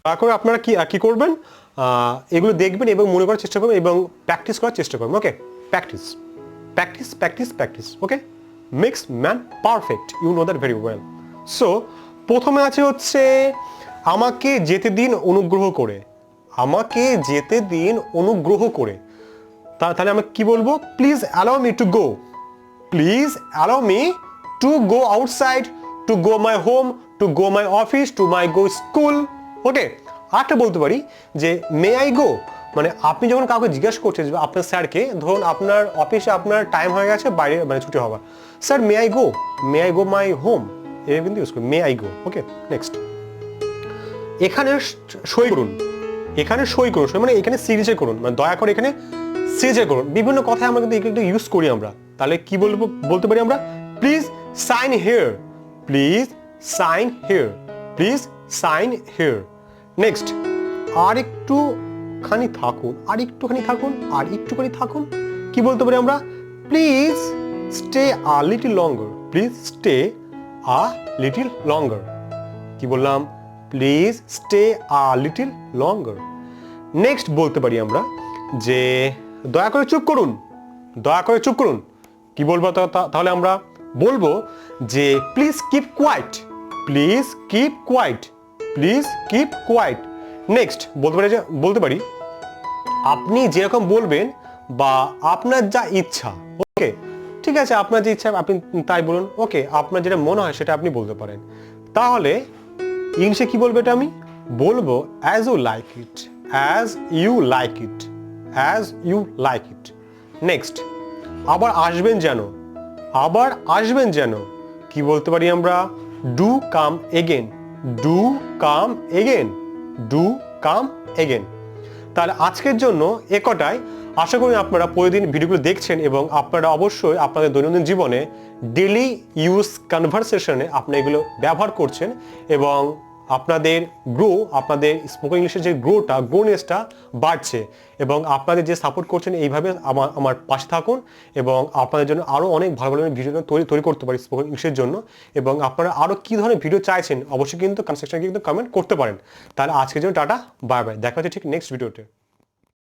তারপরে আপনারা কি করবেন, এগুলো দেখবেন এবং মনে করার চেষ্টা করবেন এবং প্র্যাকটিস করার চেষ্টা করবেন। Okay, practice practice practice practice. Okay, makes man perfect, you know that very well. So প্রথমে আছে হচ্ছে আমাকে যেতে দিন অনুগ্রহ করে, আমাকে যেতে দিন অনুগ্রহ করে। তাহলে আমরা কি বলবো, please allow me to go, please allow me to go outside, to go my home, to go my office, to my go school. Okay, আরেকটা বলতে পারি যে মে আই গো, মানে আপনি যখন কাউকে জিজ্ঞাসা করছেন আপনার স্যারকে, ধরুন আপনার অফিসে আপনার টাইম হয়ে গেছে, বাইরে মানে ছুটি হওয়া, sir may I go my home, এভাবে কিন্তু ইউজ করি, may I go. Okay, next, এখানে সই করুন, এখানে সই করুন, মানে এখানে সিগনেচার করুন, মানে দয়া করে এখানে সিগনেচার করুন। বিভিন্ন কথায় আমরা কিন্তু একটু ইউজ করি আমরা। তাহলে কি বলতে পারি আমরা, please sign here, please sign here, please sign here. Next, আর একটুখানি থাকুন, আর একটুখানি থাকুন, আর একটুখানি থাকুন। কি বলতে পারি আমরা, please stay a little longer, please stay a little লঙ্গার। কি বললাম, please stay a little longer. Next বলতে পারি আমরা যে দয়া করে চুপ করুন, দয়া করে চুপ করুন। কি বলবো তাহলে আমরা বলবো যে please keep quiet, please keep quiet, please keep quiet. Next বলতে পারি আপনি যেরকম বলবেন বা আপনার যা ইচ্ছা। ওকে, ঠিক আছে, আপনার যে ইচ্ছা আপনি তাই বলুন। ওকে, আপনার যেটা মনে হয় সেটা আপনি বলতে পারেন। তাহলে ইংলিশে কি বলবো, এটা আমি বলবো as you like it, as you like it, as you like it. Next, আবার আসবেন যেন, আবার আসবেন যেন। কি বলতে পারি আমরা, do come again, do come again, do come again. তাহলে আজকের জন্য এ কটাই। আশা করি আপনারা প্রতিদিন ভিডিওগুলো দেখছেন এবং আপনারা অবশ্যই আপনাদের দৈনন্দিন জীবনে ডেলি ইউজ কনভারসেশনে আপনি এগুলো ব্যবহার করছেন এবং আপনাদের আপনাদের স্পোকেন ইংলিশের যে গ্রোনেসটা বাড়ছে এবং আপনাদের যে সাপোর্ট করছেন এইভাবে আমার পাশে থাকুন এবং আপনাদের জন্য আরও অনেক ভালো ভালো ভিডিও তৈরি করতে পারি স্পোকেন ইংলিশের জন্য। এবং আপনারা আরও কী ধরনের ভিডিও চাইছেন অবশ্যই কিন্তু কমেন্ট সেকশনে কিন্তু কমেন্ট করতে পারেন। তাহলে আজকের জন্য টাটা, বাই বাই, দেখা হচ্ছে ঠিক নেক্সট ভিডিওতে।